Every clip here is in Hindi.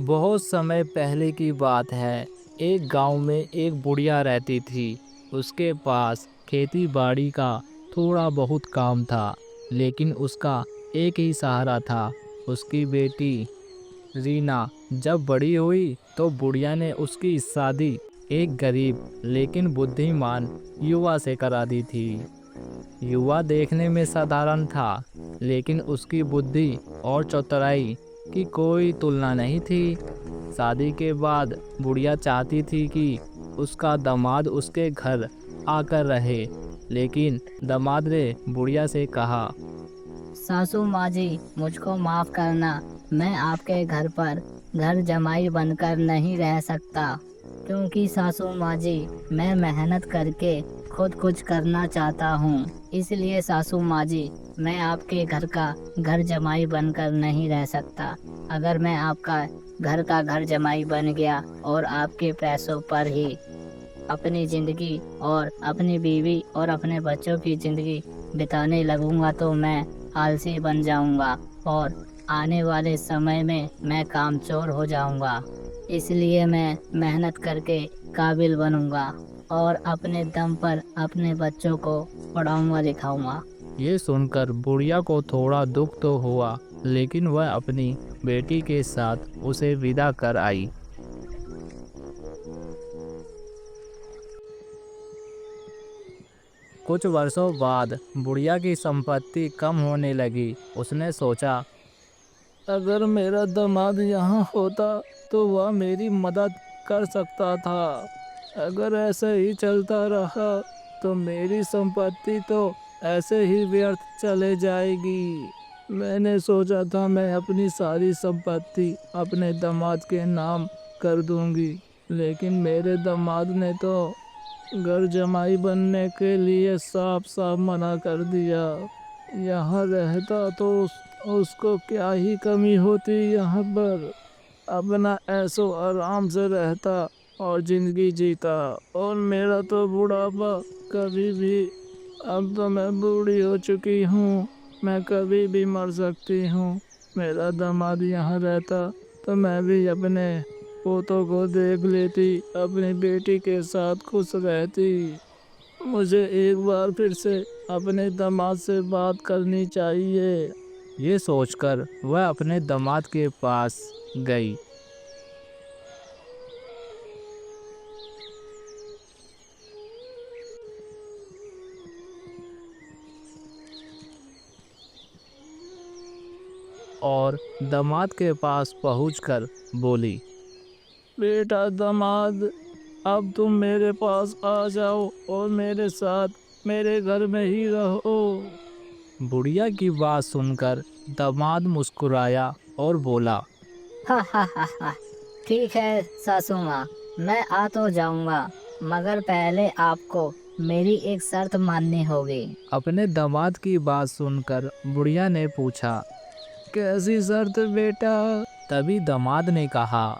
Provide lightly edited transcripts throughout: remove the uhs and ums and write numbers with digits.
बहुत समय पहले की बात है। एक गांव में एक बुढ़िया रहती थी। उसके पास खेती बाड़ी का थोड़ा बहुत काम था, लेकिन उसका एक ही सहारा था, उसकी बेटी रीना। जब बड़ी हुई तो बुढ़िया ने उसकी शादी एक गरीब लेकिन बुद्धिमान युवा से करा दी थी। युवा देखने में साधारण था, लेकिन उसकी बुद्धि और चतुराई की कोई तुलना नहीं थी। शादी के बाद बुढ़िया चाहती थी कि उसका दामाद उसके घर आकर रहे, लेकिन दामाद ने बुढ़िया से कहा, सासू माँ जी, मुझको माफ करना। मैं आपके घर पर घर जमाई बनकर नहीं रह सकता, क्योंकि सासू माँ जी, मैं मेहनत करके खुद कुछ करना चाहता हूँ। इसलिए सासू माँ जी, मैं आपके घर का घर जमाई बनकर नहीं रह सकता। अगर मैं आपका घर जमाई बन गया और आपके पैसों पर ही अपनी जिंदगी और अपनी बीवी और अपने बच्चों की जिंदगी बिताने लगूंगा तो मैं आलसी बन जाऊंगा और आने वाले समय में मैं कामचोर हो जाऊंगा। इसलिए मैं मेहनत करके काबिल बनूंगा और अपने दम पर अपने बच्चों को पढ़ाऊंगा लिखाऊंगा। ये सुनकर बुढ़िया को थोड़ा दुख तो हुआ, लेकिन वह अपनी बेटी के साथ उसे विदा कर आई। कुछ वर्षों बाद बुढ़िया की संपत्ति कम होने लगी। उसने सोचा, अगर मेरा दामाद यहाँ होता तो वह मेरी मदद कर सकता था। अगर ऐसे ही चलता रहा तो मेरी संपत्ति तो ऐसे ही व्यर्थ चले जाएगी। मैंने सोचा था मैं अपनी सारी संपत्ति अपने दामाद के नाम कर दूंगी, लेकिन मेरे दामाद ने तो घर जमाई बनने के लिए साफ साफ मना कर दिया। यहाँ रहता तो उसको क्या ही कमी होती। यहाँ पर अपना ऐशो आराम से रहता और जिंदगी जीता, और मेरा तो बुढ़ापा कभी भी। अब तो मैं बूढ़ी हो चुकी हूँ, मैं कभी भी मर सकती हूँ। मेरा दामाद यहाँ रहता तो मैं भी अपने पोतों को देख लेती, अपनी बेटी के साथ खुश रहती। मुझे एक बार फिर से अपने दामाद से बात करनी चाहिए। ये सोचकर वह अपने दामाद के पास गई। और दामाद के पास पहुंचकर बोली, बेटा दामाद, अब तुम मेरे पास आ जाओ और मेरे साथ मेरे घर में ही रहो। बुढ़िया की बात सुनकर दामाद मुस्कुराया और बोला, हा हा हा हा। ठीक है सासू माँ, मैं आ तो जाऊंगा, मगर पहले आपको मेरी एक शर्त माननी होगी। अपने दामाद की बात सुनकर बुढ़िया ने पूछा, कैसी शर्त बेटा? तभी दामाद ने कहा,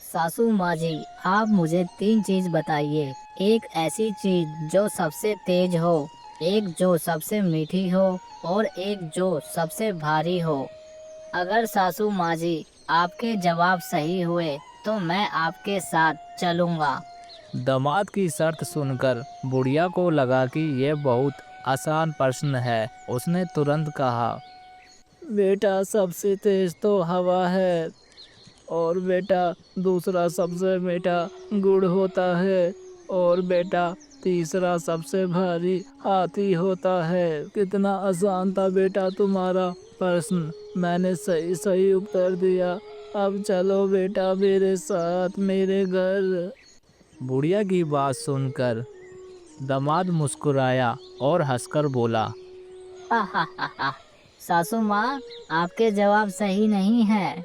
सासू माँ जी, आप मुझे तीन चीज बताइए। एक ऐसी चीज जो सबसे तेज हो, एक जो सबसे मीठी हो और एक जो सबसे भारी हो। अगर सासू माँ जी आपके जवाब सही हुए तो मैं आपके साथ चलूंगा। दामाद की शर्त सुनकर बुढ़िया को लगा कि यह बहुत आसान प्रश्न है। उसने तुरंत कहा, बेटा सबसे तेज तो हवा है, और बेटा दूसरा सबसे मीठा गुड़ होता है, और बेटा तीसरा सबसे भारी हाथी होता है। कितना आसान था बेटा तुम्हारा प्रश्न, मैंने सही सही उत्तर दिया। अब चलो बेटा मेरे साथ मेरे घर। बुढ़िया की बात सुनकर दामाद मुस्कुराया और हंसकर बोला, हा हा हा हा। सासू माँ, आपके जवाब सही नहीं है।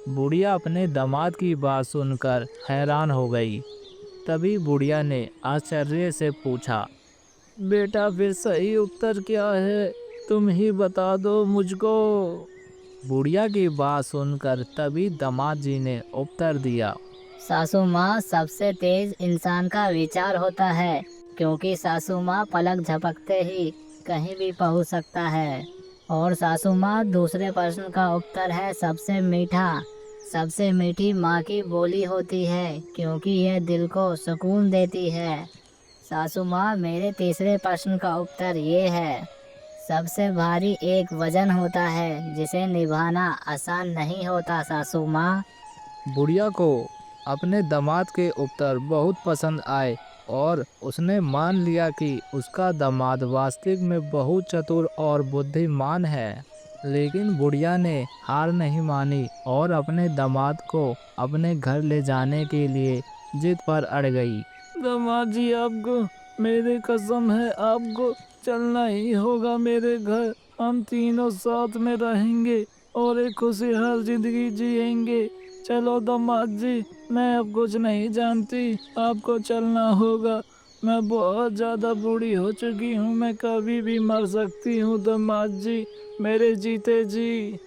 बुढ़िया अपने दामाद की बात सुनकर हैरान हो गई। तभी बुढ़िया ने आश्चर्य से पूछा, बेटा फिर सही उत्तर क्या है? तुम ही बता दो मुझको। बुढ़िया की बात सुनकर तभी दामाद जी ने उत्तर दिया, सासू माँ, सबसे तेज इंसान का विचार होता है, क्योंकि सासू माँ पलक झपकते ही कहीं भी पहुँच सकता है। और सासू माँ, दूसरे प्रश्न का उत्तर है सबसे मीठा, सबसे मीठी माँ की बोली होती है, क्योंकि यह दिल को सुकून देती है। सासू माँ, मेरे तीसरे प्रश्न का उत्तर ये है, सबसे भारी एक वजन होता है जिसे निभाना आसान नहीं होता सासू माँ। बुढ़िया को अपने दामाद के उत्तर बहुत पसंद आए और उसने मान लिया कि उसका दामाद वास्तविक में बहुत चतुर और बुद्धिमान है। लेकिन बुढ़िया ने हार नहीं मानी और अपने दामाद को अपने घर ले जाने के लिए जिद पर अड़ गई। दामाद जी, आपको मेरी कसम है, आपको चलना ही होगा मेरे घर। हम तीनों साथ में रहेंगे और एक खुशहाल जिंदगी जिएंगे। चलो दामाद जी, मैं अब कुछ नहीं जानती, आपको चलना होगा। मैं बहुत ज़्यादा बूढ़ी हो चुकी हूँ, मैं कभी भी मर सकती हूँ दामाद जी, मेरे जीते जी।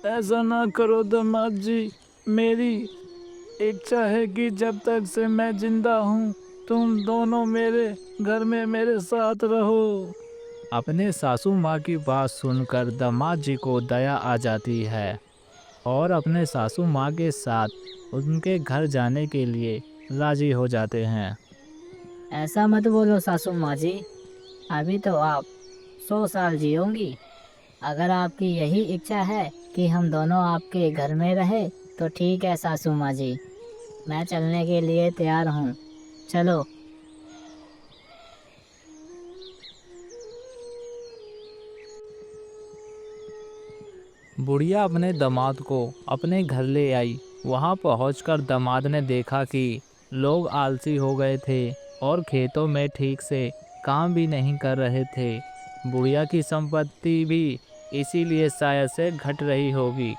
ऐसा ना करो दामाद जी, मेरी इच्छा है कि जब तक से मैं जिंदा हूँ तुम दोनों मेरे घर में मेरे साथ रहो। अपने सासू माँ की बात सुनकर दामाद जी को दया आ जाती है और अपने सासू माँ के साथ उनके घर जाने के लिए राजी हो जाते हैं। ऐसा मत बोलो सासू माँ जी, अभी तो आप 100 साल जियोगी। अगर आपकी यही इच्छा है कि हम दोनों आपके घर में रहे तो ठीक है सासू माँ जी, मैं चलने के लिए तैयार हूँ। चलो। बुढ़िया अपने दामाद को अपने घर ले आई। वहां पहुंचकर दामाद ने देखा कि लोग आलसी हो गए थे और खेतों में ठीक से काम भी नहीं कर रहे थे। बुढ़िया की संपत्ति भी इसीलिए शायद से घट रही होगी।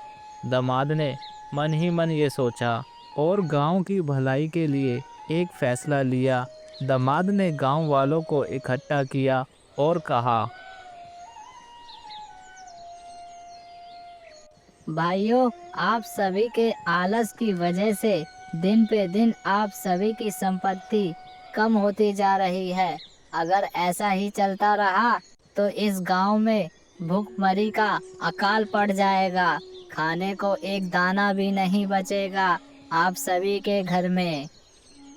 दामाद ने मन ही मन ये सोचा और गांव की भलाई के लिए एक फैसला लिया। दामाद ने गांव वालों को इकट्ठा किया और कहा, भाइयों, आप सभी के आलस की वजह से दिन पे दिन आप सभी की संपत्ति कम होती जा रही है। अगर ऐसा ही चलता रहा तो इस गांव में भूखमरी का अकाल पड़ जाएगा। खाने को एक दाना भी नहीं बचेगा आप सभी के घर में।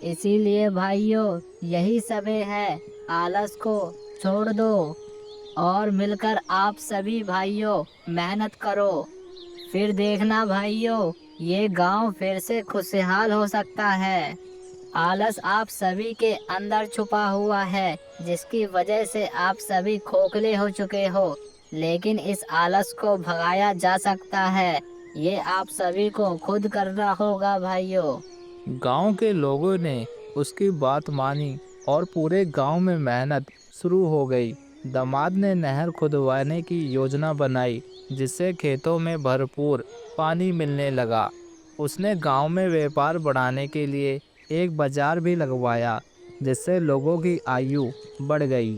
इसीलिए भाइयों, यही समय है, आलस को छोड़ दो और मिलकर आप सभी भाइयों मेहनत करो। फिर देखना भाइयों, ये गांव फिर से खुशहाल हो सकता है। आलस आप सभी के अंदर छुपा हुआ है, जिसकी वजह से आप सभी खोखले हो चुके हो, लेकिन इस आलस को भगाया जा सकता है। ये आप सभी को खुद करना होगा भाइयों। गांव के लोगों ने उसकी बात मानी और पूरे गांव में मेहनत शुरू हो गई। दामाद ने नहर खुदवाने की योजना बनाई, जिससे खेतों में भरपूर पानी मिलने लगा। उसने गांव में व्यापार बढ़ाने के लिए एक बाजार भी लगवाया, जिससे लोगों की आयु बढ़ गई।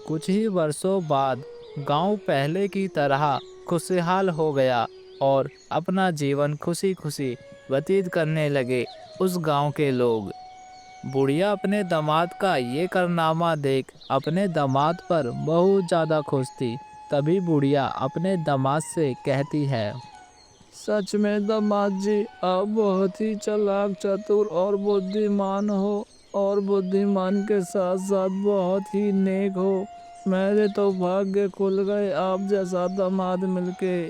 कुछ ही वर्षों बाद गांव पहले की तरह खुशहाल हो गया और अपना जीवन खुशी खुशी व्यतीत करने लगे उस गांव के लोग। बुढ़िया अपने दामाद का ये कारनामा देख अपने दामाद पर बहुत ज़्यादा खुश थी। तभी बुढ़िया अपने दामाद से कहती है, सच में दामाद जी, आप बहुत ही चालाक, चतुर और बुद्धिमान हो और बुद्धिमान के साथ साथ बहुत ही नेक हो। मेरे तो भाग्य खुल गए आप जैसा दामाद मिलके।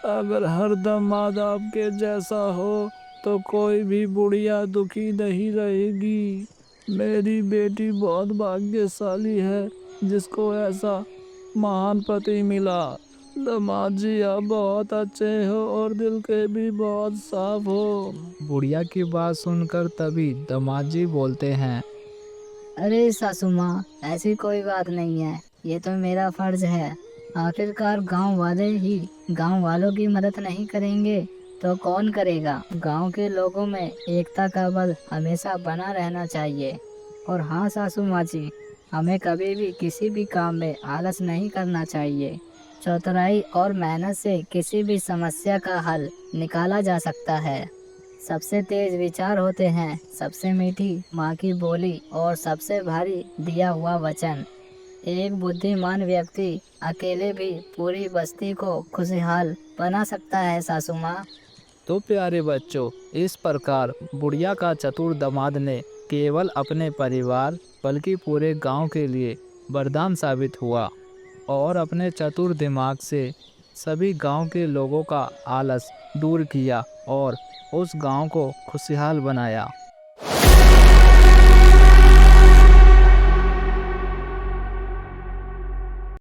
अगर हर दामाद आपके जैसा हो तो कोई भी बुढ़िया दुखी नहीं रहेगी। मेरी बेटी बहुत भाग्यशाली है जिसको ऐसा महान पति मिला। दामाद जी, आप बहुत अच्छे हो और दिल के भी बहुत साफ हो। बुढ़िया की बात सुनकर तभी दामाद जी बोलते हैं, अरे सासू माँ, ऐसी कोई बात नहीं है, ये तो मेरा फर्ज है। आखिरकार गांव वाले ही गांव वालों की मदद नहीं करेंगे तो कौन करेगा। गांव के लोगों में एकता का बल हमेशा बना रहना चाहिए। और हाँ सासू माँ जी, हमें कभी भी किसी भी काम में आलस नहीं करना चाहिए। चौतराई और मेहनत से किसी भी समस्या का हल निकाला जा सकता है। सबसे तेज विचार होते हैं सबसे मीठी माँ की बोली और सबसे भारी दिया हुआ वचन। एक बुद्धिमान व्यक्ति अकेले भी पूरी बस्ती को खुशहाल बना सकता है सासू माँ। तो प्यारे बच्चों, इस प्रकार बुढ़िया का चतुर दामाद ने केवल अपने परिवार बल्कि पूरे गांव के लिए वरदान साबित हुआ और अपने चतुर दिमाग से सभी गांव के लोगों का आलस दूर किया और उस गांव को खुशहाल बनाया।